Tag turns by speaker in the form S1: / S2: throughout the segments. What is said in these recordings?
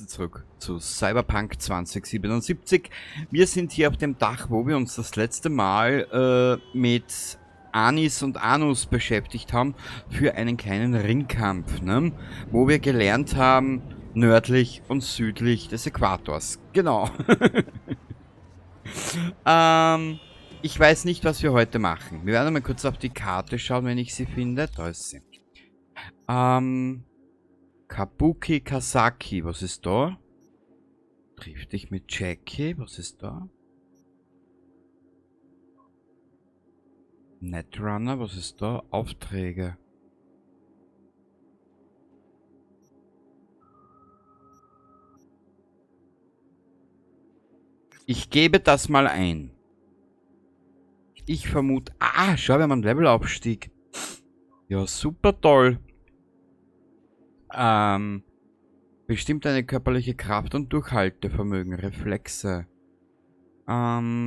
S1: Grüße zurück zu Cyberpunk 2077. Wir sind hier auf dem Dach, wo wir uns das letzte Mal mit Anis und Anus beschäftigt haben für einen kleinen Ringkampf, ne? Wo wir gelernt haben, nördlich und südlich des Äquators. Genau. ähm, ich weiß nicht, was wir heute machen. Wir werden mal kurz auf die Karte schauen, wenn ich sie finde. Da ist sie. Kabuki Kasaki, was ist da? Triff dich mit Jackie, was ist da? Netrunner, was ist da? Aufträge. Ich gebe das mal ein. Ich vermute... Ah, schau, wir haben einen Levelaufstieg. Ja, super toll. Bestimmt eine körperliche Kraft und Durchhaltevermögen, Reflexe.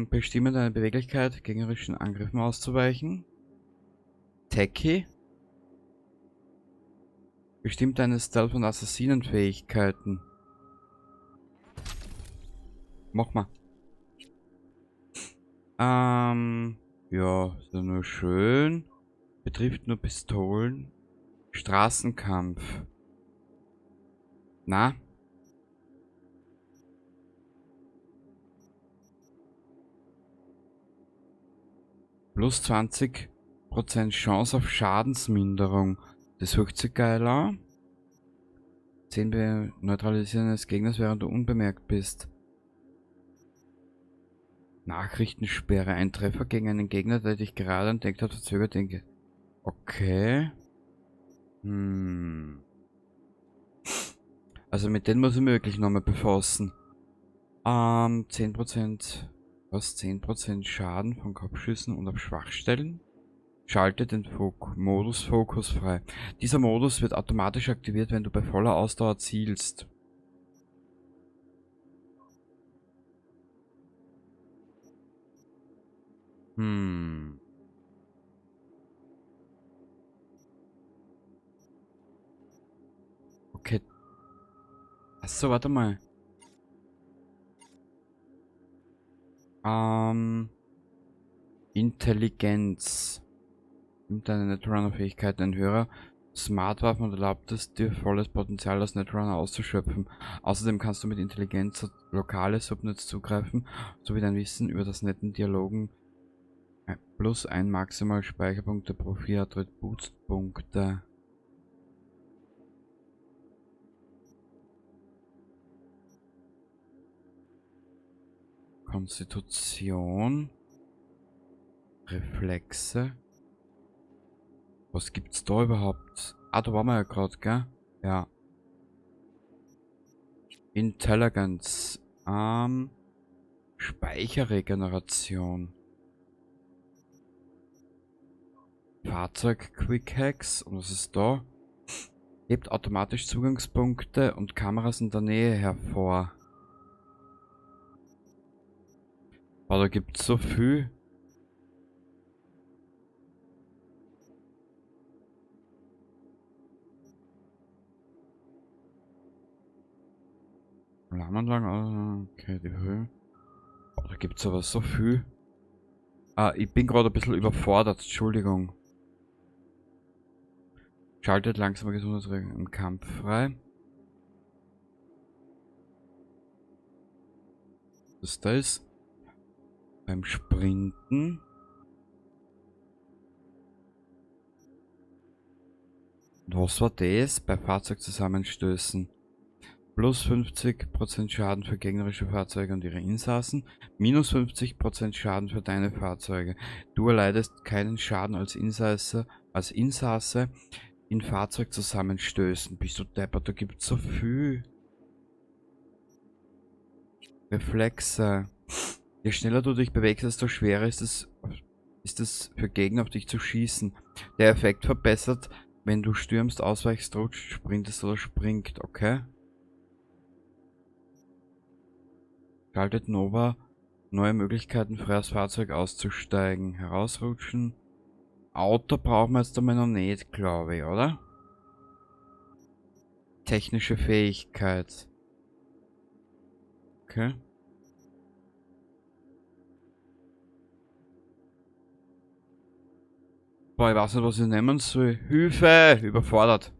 S1: Bestimmt deine Beweglichkeit, gegnerischen Angriffen auszuweichen. Techie. Bestimmt deine Stealth- und Assassinenfähigkeiten. Mach mal. Ja, ist ja nur schön. Betrifft nur Pistolen. Straßenkampf. Na? Plus 20% Chance auf Schadensminderung. Das hört sich geil an. 10 Neutralisieren des Gegners, während du unbemerkt bist. Nachrichtensperre. Ein Treffer gegen einen Gegner, der dich gerade entdeckt hat, verzögert den... Okay. Also mit denen muss ich mich wirklich nochmal befassen. 10%... Was? 10% Schaden von Kopfschüssen und auf Schwachstellen? Schalte den Modus Fokus frei. Dieser Modus wird automatisch aktiviert, wenn du bei voller Ausdauer zielst. Okay. Achso, warte mal. Intelligenz. Nimmt deine Netrunner-Fähigkeiten ein höherer Smartwaffen und erlaubt es dir, volles Potenzial als Netrunner auszuschöpfen. Außerdem kannst du mit Intelligenz auf lokale Subnets zugreifen, sowie dein Wissen über das netten Dialogen plus ein maximal Speicherpunkte pro 4 Attributspunkte. Konstitution. Reflexe. Was gibt's da überhaupt? Ah, da waren wir ja gerade, gell? Ja. Intelligence. Speicherregeneration. Fahrzeug Quick Hacks. Und was ist da? Hebt automatisch Zugangspunkte und Kameras in der Nähe hervor. Aber da gibt's so viel. Alarmanlagen, okay, die Höhe. Oh, da gibt's aber so viel. Ich bin gerade ein bisschen überfordert, Entschuldigung. Schaltet langsame Gesundheitsregeln im Kampf frei. Was ist das? Beim Sprinten. Und was war das? Bei Fahrzeugzusammenstößen. Plus 50% Schaden für gegnerische Fahrzeuge und ihre Insassen. Minus 50% Schaden für deine Fahrzeuge. Du erleidest keinen Schaden als Insasse in Fahrzeugzusammenstößen. Bist du deppert, da gibt's so viel. Reflexe. Je schneller du dich bewegst, desto schwerer ist es für Gegner auf dich zu schießen. Der Effekt verbessert, wenn du stürmst, ausweichst, rutscht, sprintest oder springt, okay? Schaltet Nova neue Möglichkeiten, frei aus Fahrzeug auszusteigen. Herausrutschen. Auto brauchen wir jetzt einmal noch nicht, glaube ich, oder? Technische Fähigkeit. Okay. Boah, ich weiß nicht, was ich nehmen soll. Hilfe! Überfordert.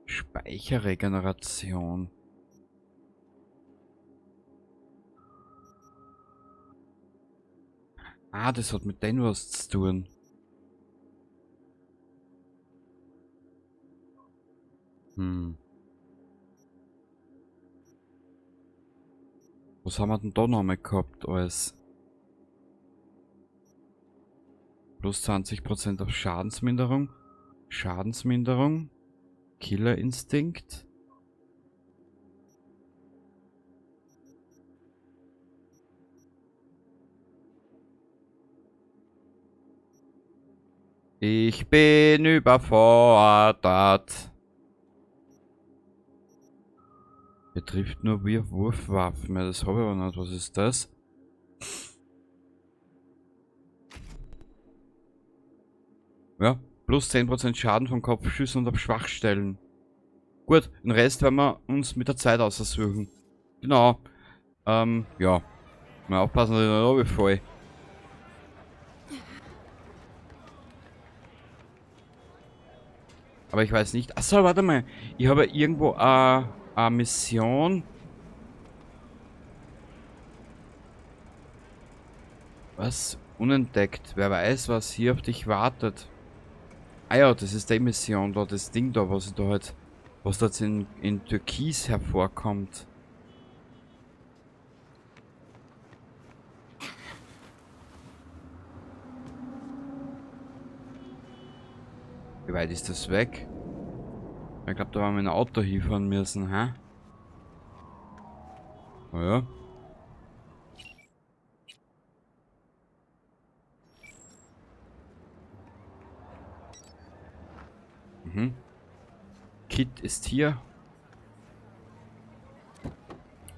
S1: Speicherregeneration. Ah, das hat mit denen was zu tun. Hm. Was haben wir denn da noch mal gehabt als plus 20% auf Schadensminderung? Schadensminderung. Killerinstinkt. Ich bin überfordert. Betrifft nur Wurfwaffen. Ja, das habe ich aber nicht. Was ist das? Ja, plus 10% Schaden von Kopfschüssen und auf Schwachstellen. Gut, den Rest werden wir uns mit der Zeit aussuchen. Genau. Ja. Mal aufpassen, dass ich nicht runterfalle. Aber ich weiß nicht. Achso, warte mal. Ich habe irgendwo eine Mission. Was? Unentdeckt. Wer weiß, was hier auf dich wartet. Ah ja, das ist die Mission da, das Ding da, was da halt, was da jetzt in Türkis hervorkommt. Wie weit ist das weg? Ich glaube, da haben wir ein Auto hinfahren müssen, hä? Oh ja. Mhm. Kit ist hier.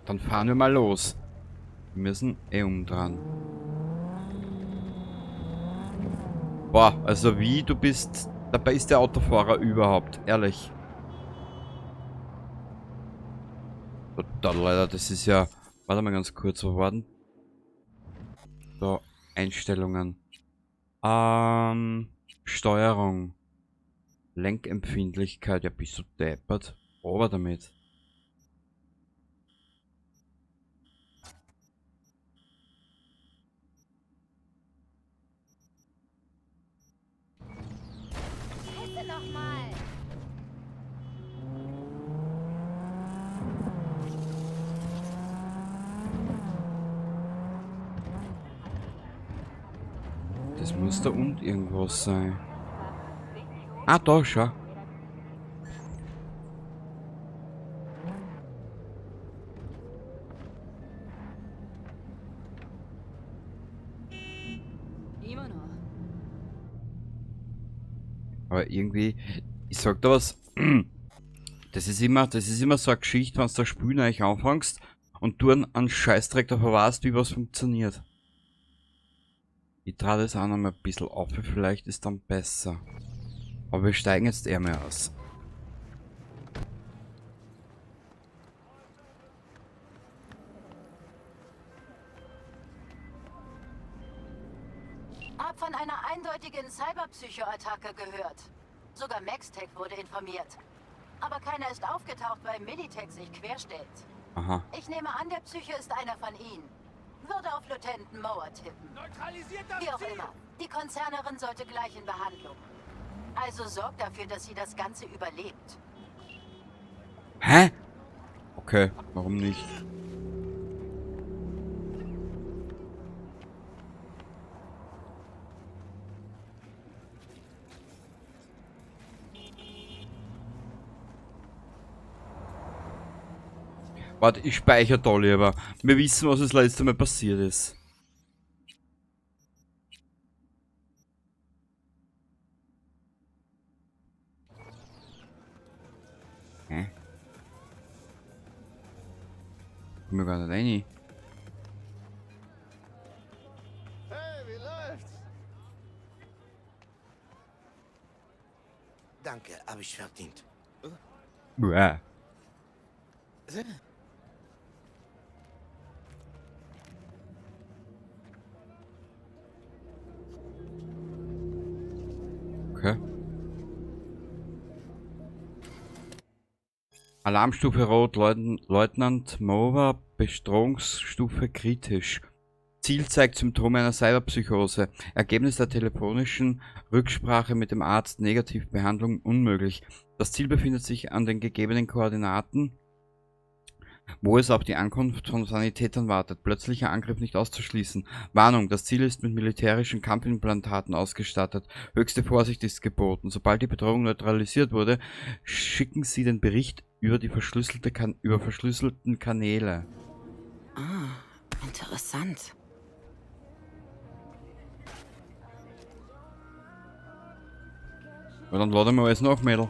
S1: Dann fahren wir mal los. Wir müssen umdran. Boah, also wie du bist. Dabei ist der Autofahrer überhaupt. Ehrlich. Total, leider, das ist ja. Warte mal ganz kurz, wo waren? Da, Einstellungen. Steuerung. Lenkempfindlichkeit. Ja, bist du deppert? Aber damit.
S2: Bitte nochmal.
S1: Das muss da unten irgendwas sein. Ah, da, schau. Aber irgendwie, ich sag da was. Das ist immer so eine Geschichte, wenn du das Spiel eigentlich anfängst und du einen Scheißdreck davon weißt, wie was funktioniert. Ich trage das auch noch mal ein bisschen auf, vielleicht ist dann besser. Aber wir steigen jetzt eher mehr aus.
S3: Hab von einer eindeutigen Cyberpsycho-Attacke gehört. Sogar Maxtech wurde informiert. Aber keiner ist aufgetaucht, weil Militech sich querstellt.
S1: Aha.
S3: Ich nehme an, der Psycho ist einer von ihnen. Würde auf Lieutenant Mower tippen.
S4: Neutralisiert das
S3: Wie auch
S4: Ziel!
S3: immer. Die Konzernerin sollte gleich in Behandlung. Also sorgt dafür, dass sie das Ganze überlebt.
S1: Hä? Okay, warum nicht? Warte, ich speichere da lieber. Wir wissen, was das letzte Mal passiert ist. Hä? Komm mir gar nicht rein.
S4: Hey, wie läuft's? Danke, habe ich verdient.
S1: Uah. Okay. Alarmstufe Rot, Leutnant Mover, Bedrohungsstufe kritisch. Ziel zeigt Symptome einer Cyberpsychose. Ergebnis der telefonischen Rücksprache mit dem Arzt. Negativbehandlung unmöglich. Das Ziel befindet sich an den gegebenen Koordinaten, wo es auf die Ankunft von Sanitätern wartet. Plötzlicher Angriff nicht auszuschließen. Warnung, das Ziel ist mit militärischen Kampimplantaten ausgestattet. Höchste Vorsicht ist geboten. Sobald die Bedrohung neutralisiert wurde, schicken Sie den Bericht über die verschlüsselten Kanäle.
S3: Ah, interessant.
S1: Ja, dann laden wir alles nach, Mädel.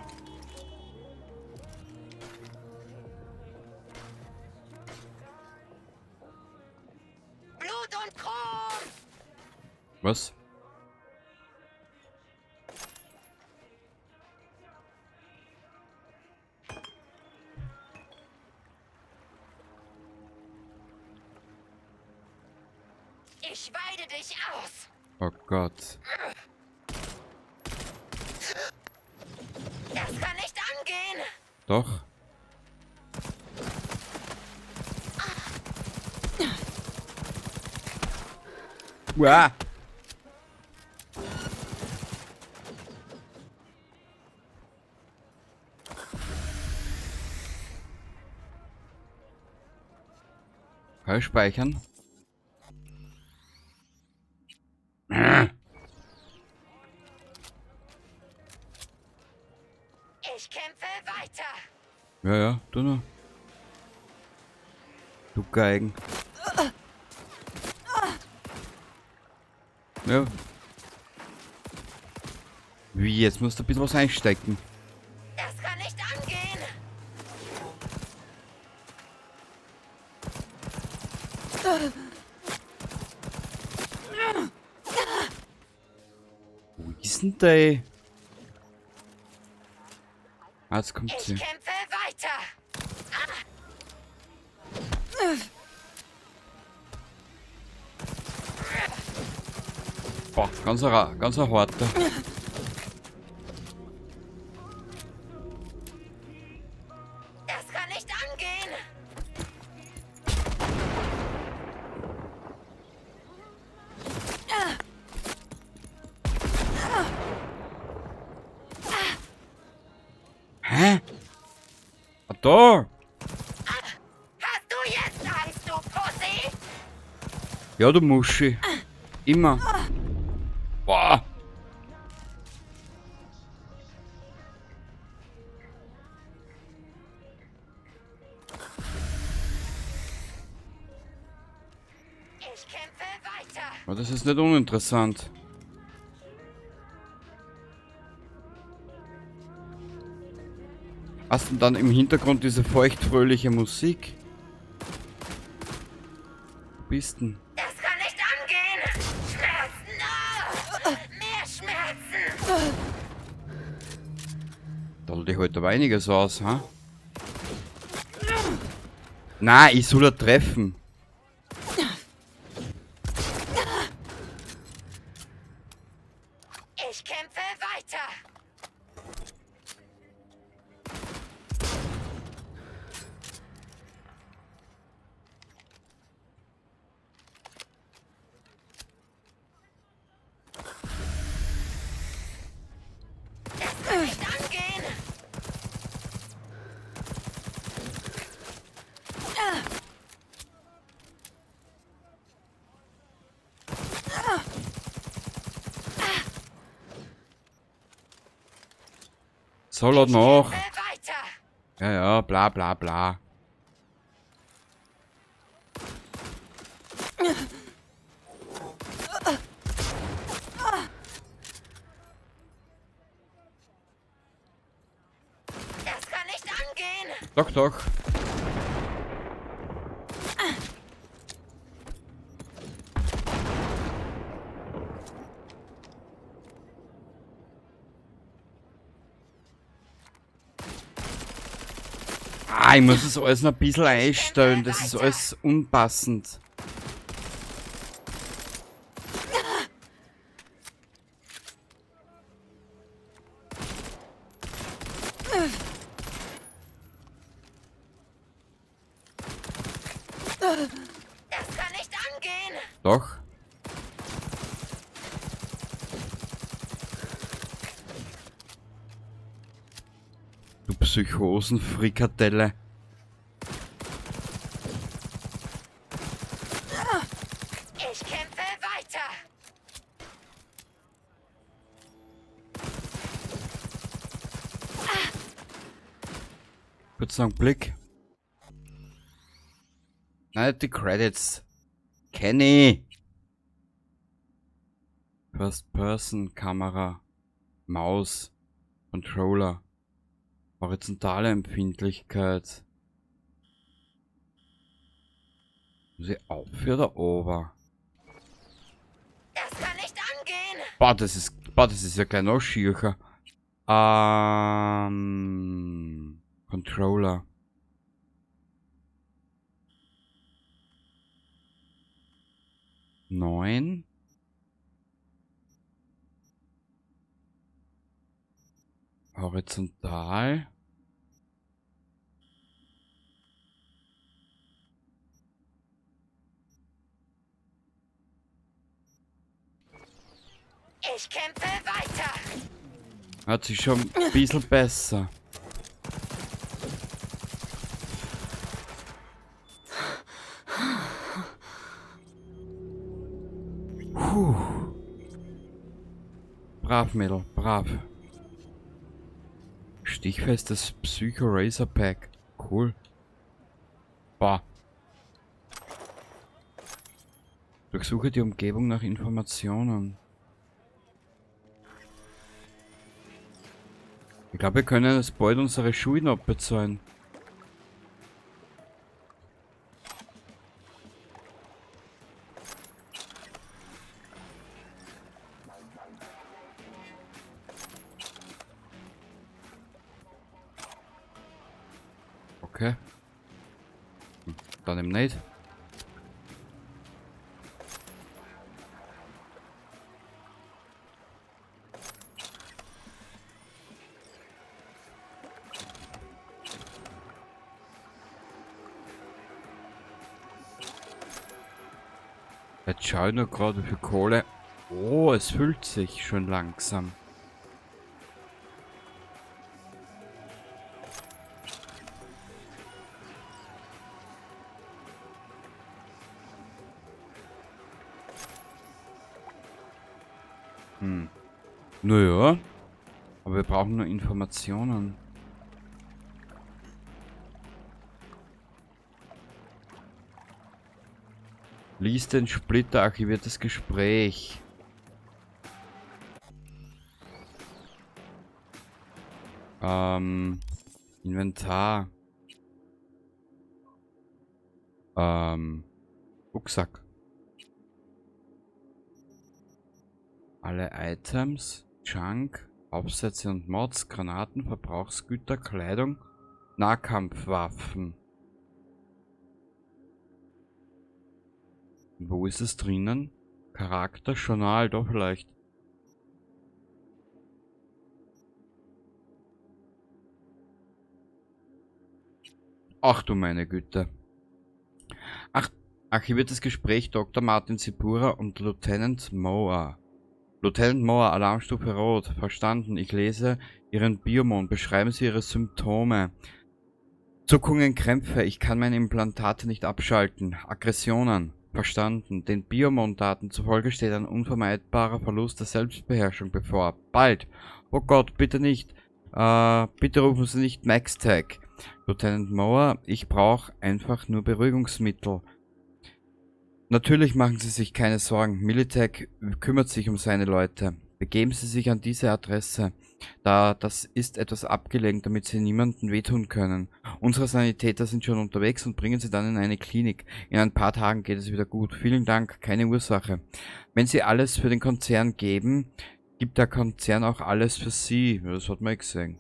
S3: Blut und Chrom!
S1: Was?
S3: Ich weide dich aus!
S1: Oh Gott.
S3: Das kann nicht angehen!
S1: Doch. Uah. Kann ich speichern?
S3: Ich kämpfe weiter!
S1: Ja, ja, du nur. Du Geigen. Ja. Wie, jetzt musst du ein bisschen was einstecken.
S3: Das kann nicht angehen!
S1: Wo ist denn der? Ah, jetzt kommt
S3: Ich
S1: sie.
S3: kämpfe weiter!
S1: Boah, ganz ein harter.
S3: Das kann nicht angehen!
S1: Hä? Ah, da!
S3: Hast du jetzt Angst, du Pussy?
S1: Ja, du Muschi. Immer. Boah.
S3: Ich kämpfe weiter!
S1: Aber das ist nicht uninteressant. Hast du dann im Hintergrund diese feuchtfröhliche Musik? Wo bist denn?
S3: Das kann nicht angehen! Schmerzen! Ah! Mehr Schmerzen!
S1: Da holt dich heute aber einiges aus, ha? Na, ich soll er treffen.
S3: Ich kämpfe weiter! Das kann nicht angehen!
S1: Soll er noch?
S3: Kämpfe weiter!
S1: Ja, ja, bla bla bla.
S3: Das kann nicht angehen!
S1: Doch, doch. Ah, ich muss das alles noch ein bisschen einstellen. Das ist alles unpassend.
S2: Das kann nicht angehen.
S1: Doch. Du Psychosenfrikadelle.
S2: Ich kämpfe weiter.
S1: Kurz noch einen Blick. Nein, die Credits. Kenny. First-Person-Kamera. Maus. Controller. Horizontale Empfindlichkeit. Muss ich auf oder over?
S2: Das kann nicht angehen.
S1: Boah, das ist ja gleich noch schiercher. Controller. Neun. Horizontal.
S2: Ich kämpfe weiter.
S1: Hört sich schon ein bisschen besser. Puh. Brav, Mädel, brav. Stichfestes Psycho Razor Pack. Cool. Boah. Durchsuche die Umgebung nach Informationen. Ich glaube, wir können jetzt bald unsere Schulden abbezahlen. Okay. Dann eben nicht. Jetzt schau ich nur gerade, wie viel Kohle. Oh, es füllt sich schon langsam. Naja. Aber wir brauchen nur Informationen. Lies den Splitter, archiviertes Gespräch. Inventar. Rucksack. Alle Items, Junk, Aufsätze und Mods, Granaten, Verbrauchsgüter, Kleidung, Nahkampfwaffen. Wo ist es drinnen? Charakter, Journal, doch vielleicht. Ach du meine Güte. Ach, archiviertes Gespräch Dr. Martin Sipura und Lieutenant Moa. Lieutenant Moa, Alarmstufe Rot. Verstanden. Ich lese Ihren Biomon. Beschreiben Sie Ihre Symptome. Zuckungen, Krämpfe. Ich kann meine Implantate nicht abschalten. Aggressionen. Verstanden. Den Biomon-Daten zufolge steht ein unvermeidbarer Verlust der Selbstbeherrschung bevor. Bald. Oh Gott, bitte nicht. Bitte rufen Sie nicht MaxTag. Lieutenant Moa, ich brauche einfach nur Beruhigungsmittel. Natürlich machen Sie sich keine Sorgen. Militech kümmert sich um seine Leute. Begeben Sie sich an diese Adresse. Das ist etwas abgelegen, damit Sie niemandem wehtun können. Unsere Sanitäter sind schon unterwegs und bringen Sie dann in eine Klinik. In ein paar Tagen geht es wieder gut. Vielen Dank, keine Ursache. Wenn Sie alles für den Konzern geben, gibt der Konzern auch alles für Sie. Das hat man gesehen.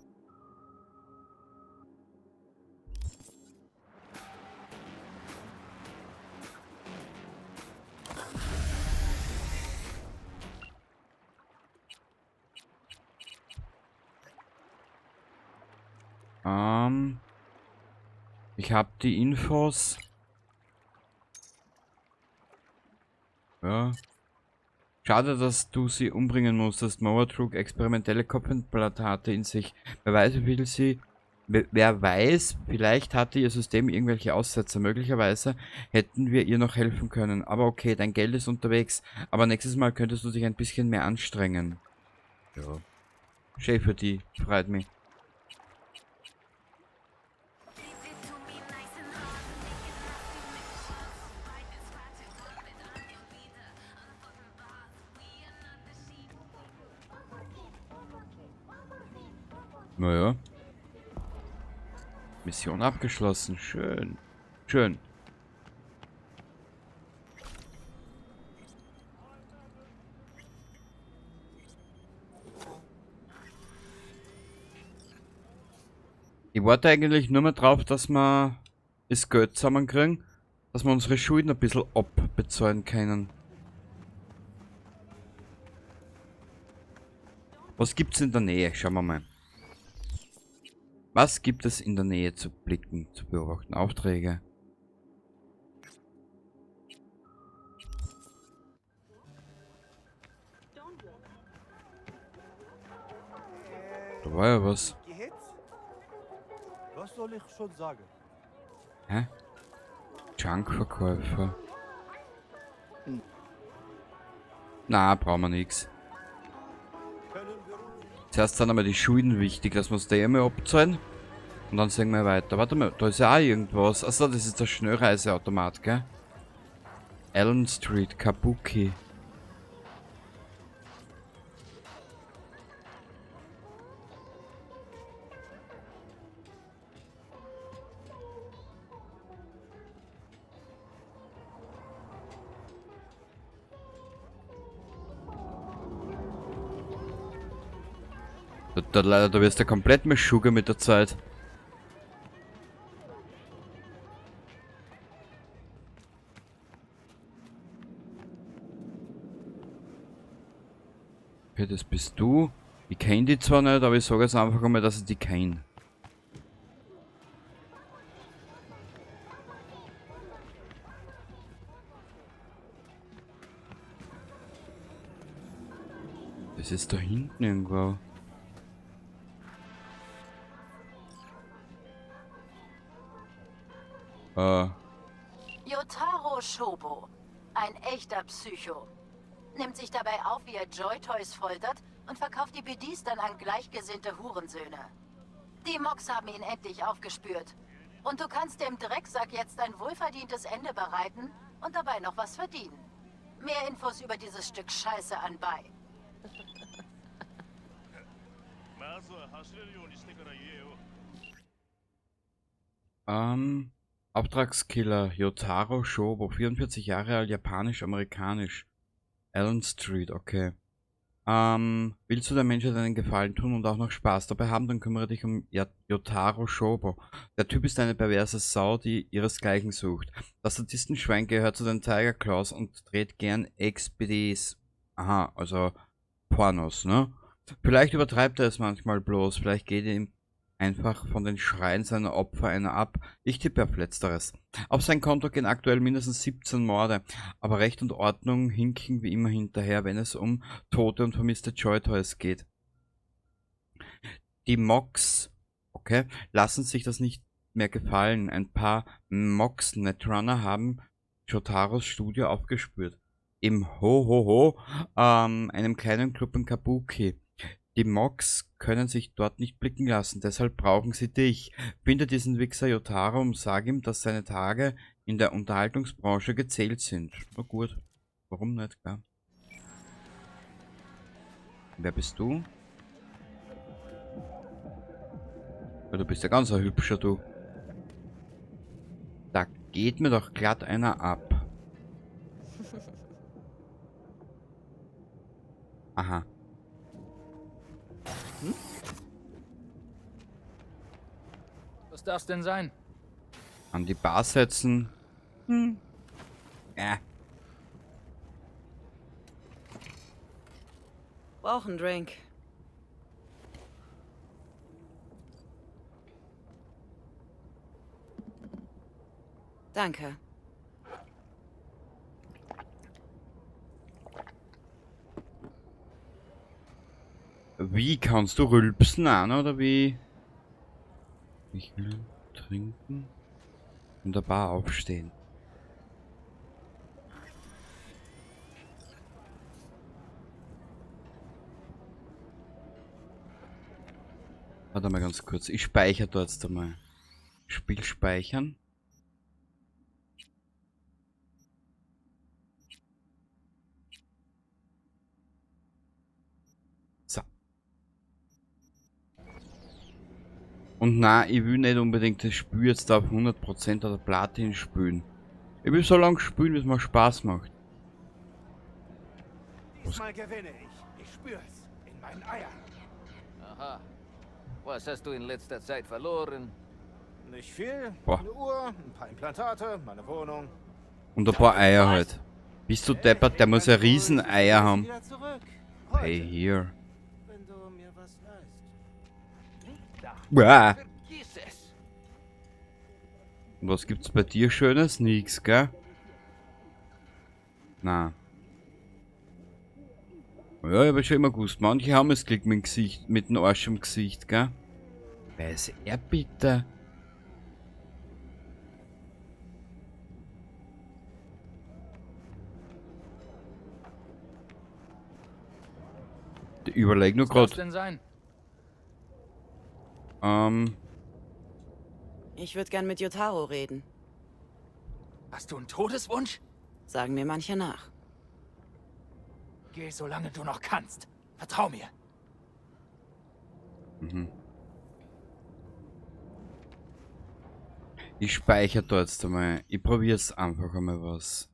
S1: Ich habe die Infos. Ja. Schade, dass du sie umbringen musstest. Moa trug experimentelle Kopfimplantate in sich. Wer weiß, vielleicht hatte ihr System irgendwelche Aussetzer. Möglicherweise hätten wir ihr noch helfen können. Aber okay, dein Geld ist unterwegs. Aber nächstes Mal könntest du dich ein bisschen mehr anstrengen. Ja. Schön für die. Freut mich. Naja. Mission abgeschlossen. Schön. Schön. Ich warte eigentlich nur mehr drauf, dass wir das Geld zusammenkriegen, dass wir unsere Schulden ein bisschen abbezahlen können. Was gibt's in der Nähe? Schauen wir mal. Was gibt es in der Nähe zu blicken, zu beobachten? Aufträge. Da war ja was.
S4: Geht's? Was soll ich schon sagen?
S1: Hä? Junkverkäufer. Na, brauchen wir nix.
S4: Können wir uns
S1: Zuerst sind aber die Schulden wichtig, dass wir uns die einmal abzahlen. Und dann sehen wir weiter. Warte mal, da ist ja auch irgendwas. Achso, das ist der Schnellreiseautomat, gell? Allen Street, Kabuki. Da wirst du komplett mit Sugar mit der Zeit. Okay, das bist du. Ich kenne die zwar nicht, aber ich sage jetzt einfach einmal, dass ich die kenne. Das ist da hinten irgendwo.
S3: Yotaro Shobo. Ein echter Psycho. Nimmt sich dabei auf, wie er Joy-Toys foltert und verkauft die BDs dann an gleichgesinnte Hurensöhne. Die Mox haben ihn endlich aufgespürt. Und du kannst dem Drecksack jetzt ein wohlverdientes Ende bereiten und dabei noch was verdienen. Mehr Infos über dieses Stück Scheiße anbei.
S1: Auftragskiller Yotaro Shobo, 44 Jahre alt, japanisch-amerikanisch. Allen Street, okay. Willst du der Menschheit einen Gefallen tun und auch noch Spaß dabei haben, dann kümmere dich um Yotaro Shobo. Der Typ ist eine perverse Sau, die ihresgleichen sucht. Das Sadistenschwein gehört zu den Tiger Claws und dreht gern XBDs. Aha, also Pornos, ne? Vielleicht übertreibt er es manchmal bloß, vielleicht geht ihm einfach von den Schreien seiner Opfer einer ab. Ich tippe auf Letzteres. Auf sein Konto gehen aktuell mindestens 17 Morde, aber Recht und Ordnung hinken wie immer hinterher, wenn es um tote und vermisste Joy-Toys geht. Die Mox, okay, lassen sich das nicht mehr gefallen. Ein paar Mox-Netrunner haben Jotaros Studio aufgespürt. Im Ho-Ho-Ho, einem kleinen Club in Kabuki. Die Mox können sich dort nicht blicken lassen, deshalb brauchen sie dich. Finde diesen Wichser Yotaro und sag ihm, dass seine Tage in der Unterhaltungsbranche gezählt sind. Na gut, warum nicht, klar. Wer bist du? Ja, du bist ja ganz ein hübscher, du. Da geht mir doch glatt einer ab. Aha.
S5: Was darf's denn sein?
S1: An die Bar setzen.
S6: Brauch einen Drink. Danke.
S1: Wie kannst du rülpsen an, oder wie? Ich will trinken und der Bar aufstehen. Warte mal ganz kurz. Ich speichere dort jetzt einmal. Spiel speichern. So. Und na, ich will nicht unbedingt das Spiel jetzt auf 100% oder Platin spielen. Ich will so lange spielen, wie es mir Spaß macht.
S4: Diesmal gewinne ich. Ich spür's. In meinen Eiern.
S7: Aha. Was hast du in letzter Zeit verloren?
S4: Nicht viel.
S1: Boah.
S4: Eine Uhr, ein paar Implantate, meine Wohnung.
S1: Und ein paar Eier halt. Bist du deppert, der muss ja Rieseneier haben.
S4: Wieder zurück.
S1: Hey, hier.
S4: Wenn du mir was leist.
S1: Uah.
S7: Vergiss es.
S1: Und was gibt's bei dir Schönes? Nix, gell? Na. Ja, ich hab schon immer gewusst. Manche haben es Glück mit dem Gesicht, mit dem Arsch im Gesicht, gell? Weiß er bitte? Ich überleg nur
S5: Was soll das
S1: grad.
S5: denn sein?
S6: Ich würde gern mit Yotaro reden.
S5: Hast du einen Todeswunsch?
S6: Sagen mir manche nach.
S5: Geh, solange du noch kannst. Vertrau mir.
S1: Ich speichere da jetzt einmal. Ich probiere jetzt einfach einmal was.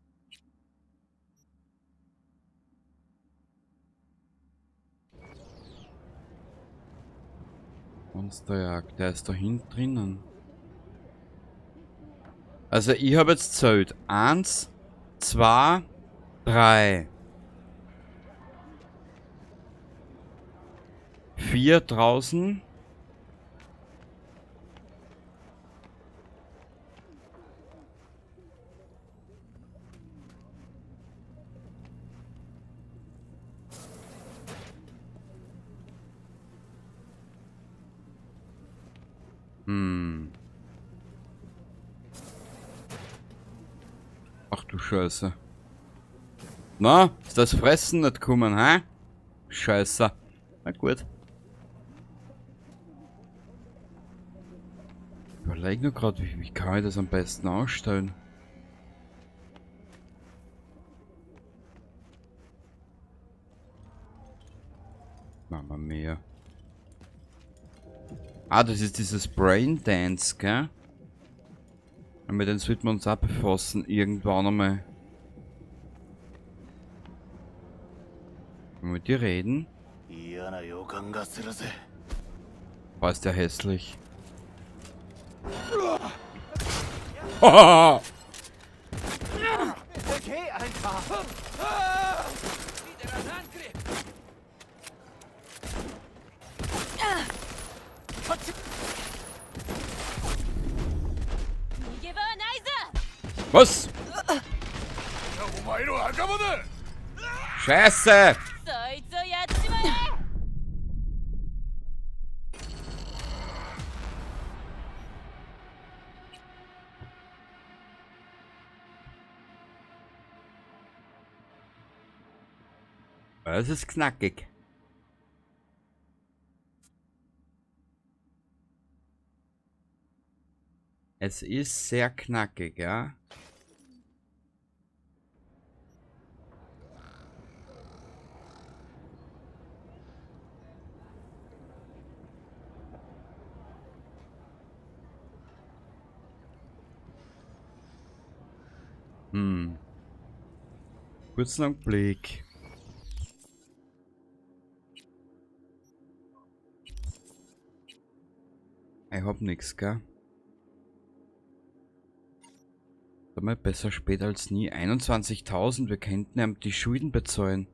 S1: Monsterjagd, der ist da hinten drinnen. Also ich habe jetzt zählt. 1, 2, 3. 4 draußen. Ach du Scheiße. Na, ist das Fressen nicht gekommen, hä? Scheiße. Na gut. Ich überlege nur gerade, wie kann ich das am besten ausstellen? Mama mia. Ah, das ist dieses Brain Dance, gell? Und mit denen sollten wir uns auch befassen, irgendwann einmal. Wenn wir mit dir reden. War ist der hässlich. Hahaha!
S4: Okay, einfach.
S7: Wieder ein Angriff.
S1: Was? Scheiße! Es ist knackig. Es ist sehr knackig, ja. Kurzen Augenblick. Ich hab nix, gell? Mal besser spät als nie. 21.000, wir könnten ihm die Schulden bezahlen.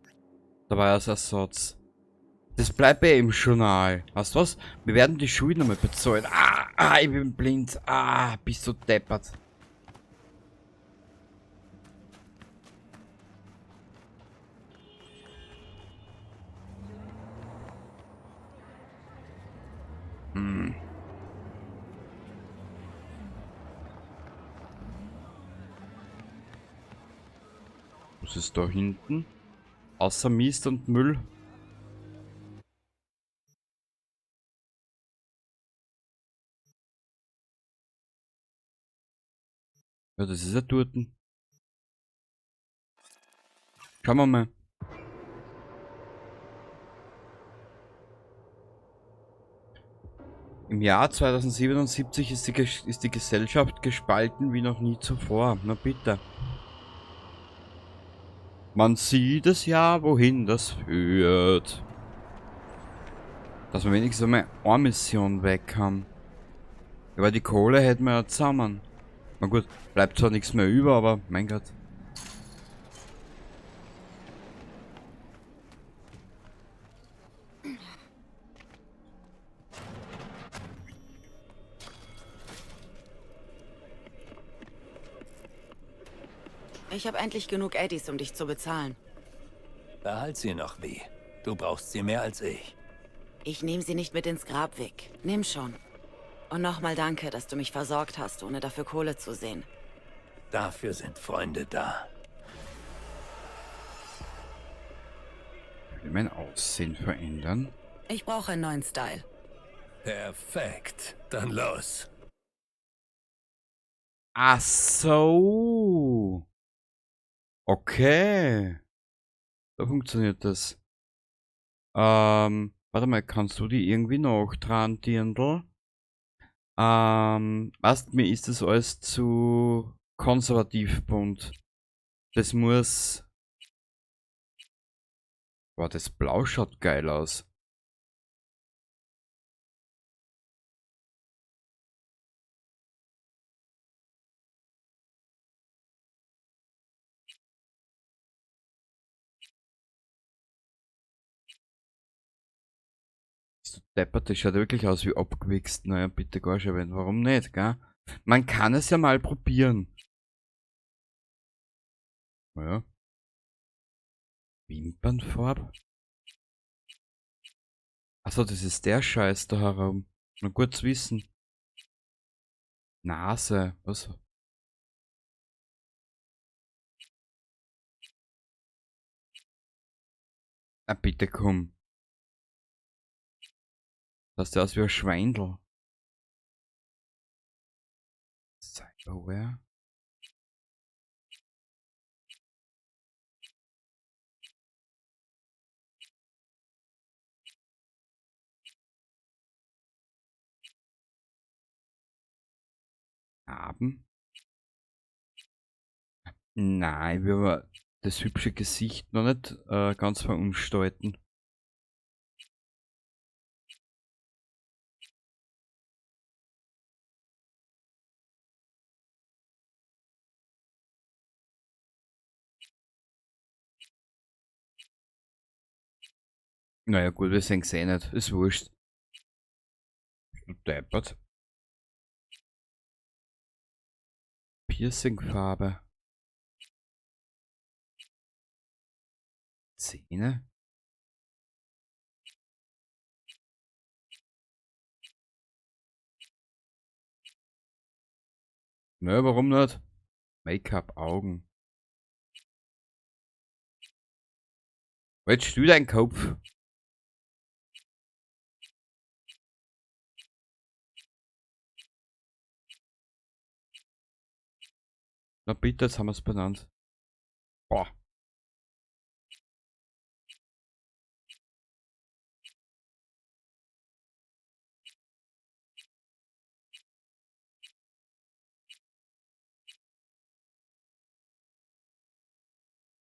S1: Da war das Ersatz. Das bleibt ja im Journal. Weißt du was? Wir werden die Schulden einmal bezahlen. Ich bin blind. Bist du deppert. Was ist da hinten? Außer Mist und Müll. Ja, das ist ja dort. Schauen wir mal. Im Jahr 2077 ist die Gesellschaft gespalten wie noch nie zuvor. Na bitte. Man sieht es ja, wohin das führt. Dass wir wenigstens einmal eine Mission weg haben. Aber die Kohle hätten wir ja zusammen. Na gut, bleibt zwar nichts mehr über, aber mein Gott.
S6: Ich habe endlich genug Eddies, um dich zu bezahlen.
S5: Behalt sie noch, wie. Du brauchst sie mehr als ich.
S6: Ich nehme sie nicht mit ins Grab weg. Nimm schon. Und nochmal danke, dass du mich versorgt hast, ohne dafür Kohle zu sehen.
S5: Dafür sind Freunde da.
S1: Ich will mein Aussehen verändern.
S6: Ich brauche einen neuen Style.
S5: Perfekt. Dann los.
S1: Ach so. Okay. So funktioniert das. Warte mal, kannst du die irgendwie noch dran, Dirndl? Weißt, mir ist das alles zu konservativ bunt. Das muss... Boah, das Blau schaut geil aus. So deppert, das schaut wirklich aus wie abgewichst. Naja, bitte gar nicht, warum nicht, gell? Man kann es ja mal probieren. Naja. Wimpernfarbe? Achso, das ist der Scheiß da herum. Na gut zu wissen. Nase, was? Ah, bitte komm. Das sieht aus wie ein Schweindel. Cyberware. Haben? Nein, ich will aber das hübsche Gesicht noch nicht ganz verunstalten. Naja gut, wir sehen es eh nicht. Ist wurscht. Du deppert. Piercingfarbe. Zähne. Naja, warum nicht? Make-up, Augen. Jetzt still dein Kopf. Na bitte, jetzt haben wir es benannt. Boah.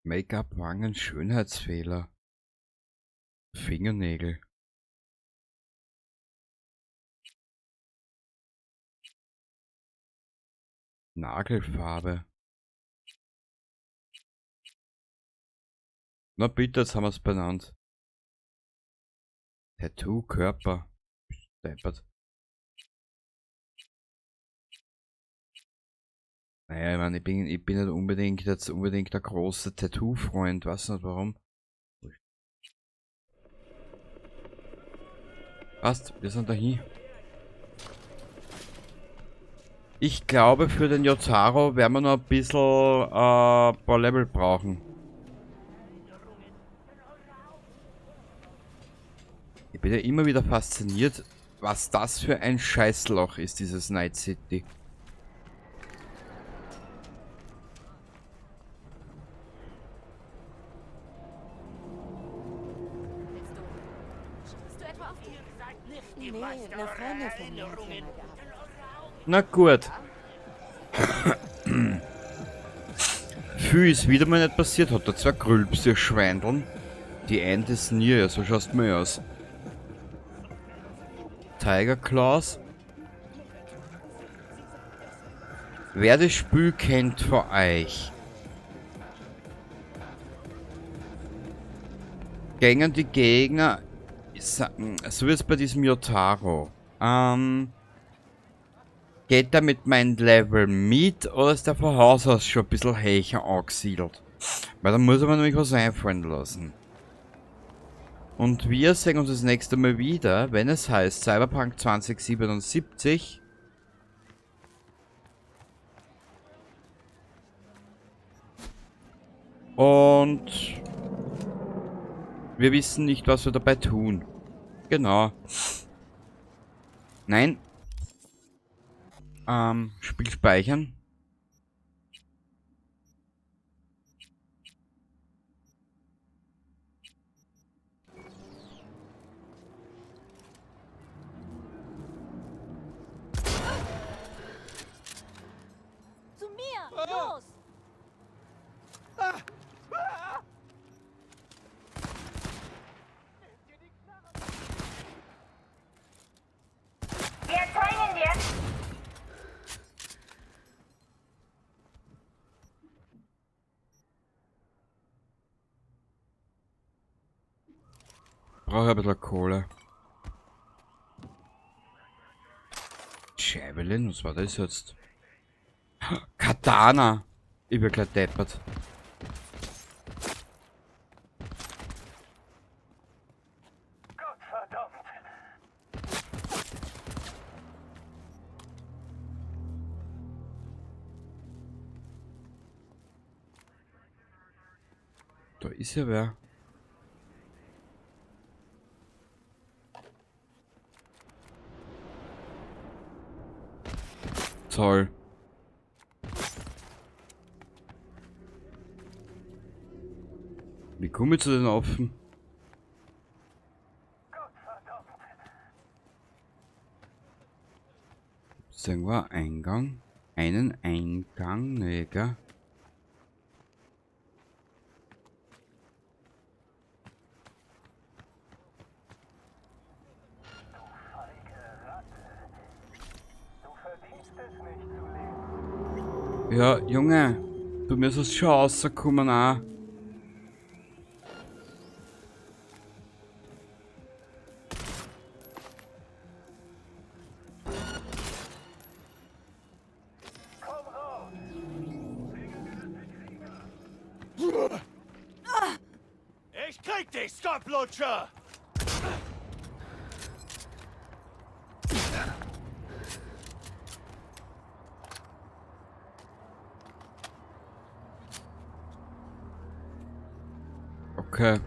S1: Make-up, Wangen, Schönheitsfehler. Fingernägel. Nagelfarbe. Na bitte, jetzt haben wir es benannt. Tattoo, Körper. Deppert. Naja, ich meine, ich bin nicht unbedingt jetzt unbedingt der große Tattoo-Freund, weiß nicht warum. Passt, wir sind dahin. Ich glaube, für den Yotaro werden wir noch ein bisschen paar Level brauchen. bin ja immer wieder fasziniert, was das für ein Scheißloch ist, dieses Night City. Na gut. Viel ist wieder mal nicht passiert. Hat da zwei Grülps, die Schweindeln. Die End ist nie, ja, so schaust du mal aus. Tiger Claws. Wer das Spiel kennt von euch, gängen die Gegner, so wie es bei diesem Yotaro, geht er mit meinem Level mit oder ist der von Haus aus schon ein bisschen höher angesiedelt? Weil da muss man nämlich was einfallen lassen. Und wir sehen uns das nächste Mal wieder, wenn es heißt Cyberpunk 2077. Und wir wissen nicht, was wir dabei tun. Genau. Nein. Spiel speichern.
S8: Zu mir! Los!
S2: Wir zeigen dir.
S1: Brauche ein bisschen Kohle. Javelin, was war das jetzt? Katana! Ich bin gleich deppert. Da ist ja wer. Toll. Wie komme ich zu den Affen? Ist irgendwo ein Eingang? Einen Eingang? Nee, gell? Ja, Junge, du müsstest schon rauskommen auch.
S4: Ich krieg dich, Skoplutscher!
S1: Okay.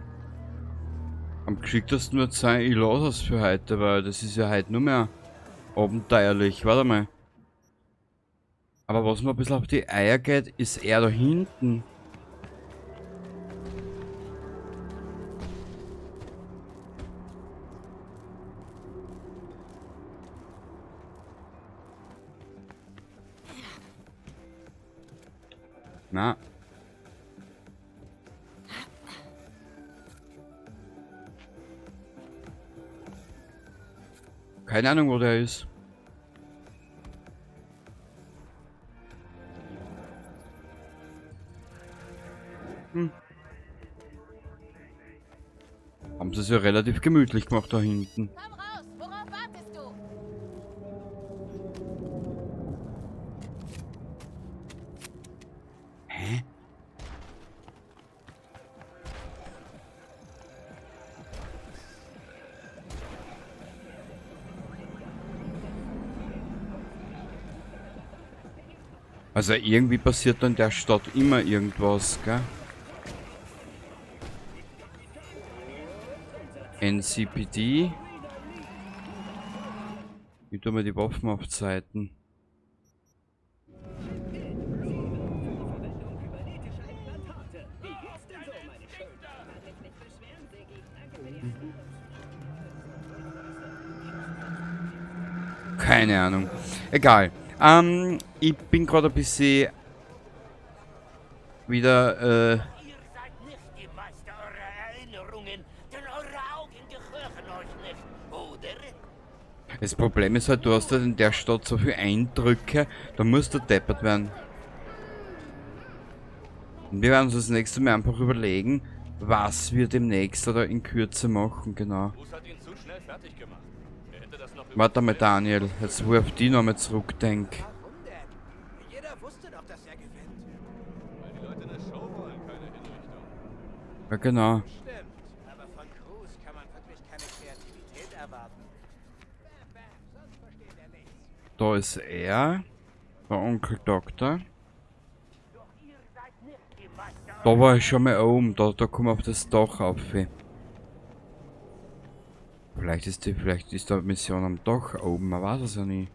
S1: Am geschicktesten wird sein, ich lasse es für heute, weil das ist ja heute nur mehr abenteuerlich. Warte mal. Aber was mir ein bisschen auf die Eier geht, ist er da hinten. Na. Keine Ahnung, wo der ist. Haben sie es ja relativ gemütlich gemacht da hinten.
S8: Komm raus! Worauf wartest du?
S1: Hä? Also irgendwie passiert in der Stadt immer irgendwas, gell? NCPD. tue mir die Waffen aufzeiten. Keine Ahnung. Egal. Ich bin gerade ein bisschen wieder,
S9: Ihr seid nicht die Meister eurer Erinnerungen, denn eure Augen gehören euch nicht, oder?
S1: das Problem ist halt, du hast halt in der Stadt so viele Eindrücke, da musst du deppert werden. Und wir werden uns das nächste Mal einfach überlegen, was wir demnächst oder in Kürze machen, genau. Warte mal, Daniel, jetzt wo ich auf die nochmal zurückdenke.
S9: Warum denn? Jeder wusste doch, dass er gewinnt.
S10: Weil die Leute eine Show wollen, keine Hinrichtung.
S1: Ja, genau.
S9: Stimmt, aber von Cruz kann man wirklich keine Kreativität erwarten. Sonst versteht er nichts.
S1: Da ist er, der Onkel Doktor.
S9: Doch ihr seid nicht die Meister
S1: Da war ich schon mal oben, da kommen wir auf das Dach auf. Vielleicht ist die Mission am Dach oben, man weiß es ja nie.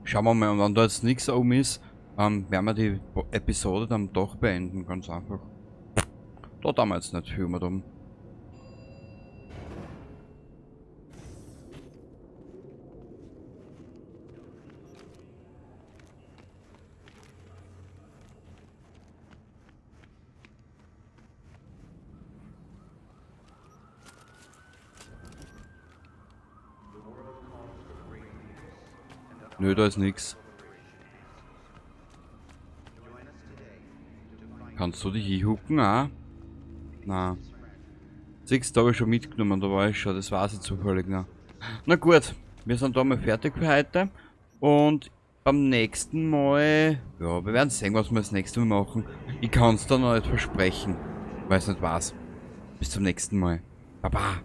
S1: Schauen wir mal, und wenn da jetzt nichts oben ist, werden wir die Episode dann doch beenden, ganz einfach. Da haben wir jetzt nicht viel mehr drum. Nö, da ist nix. Kannst du dich hinhucken? Ah? Na. Siehst du, da habe ich schon mitgenommen, da war ich schon, das war ich zufällig. Na gut, wir sind da mal fertig für heute. Und beim nächsten Mal, ja, wir werden sehen, was wir das nächste Mal machen. Ich kann es da noch nicht versprechen, weil ich es nicht weiß. Bis zum nächsten Mal. Baba.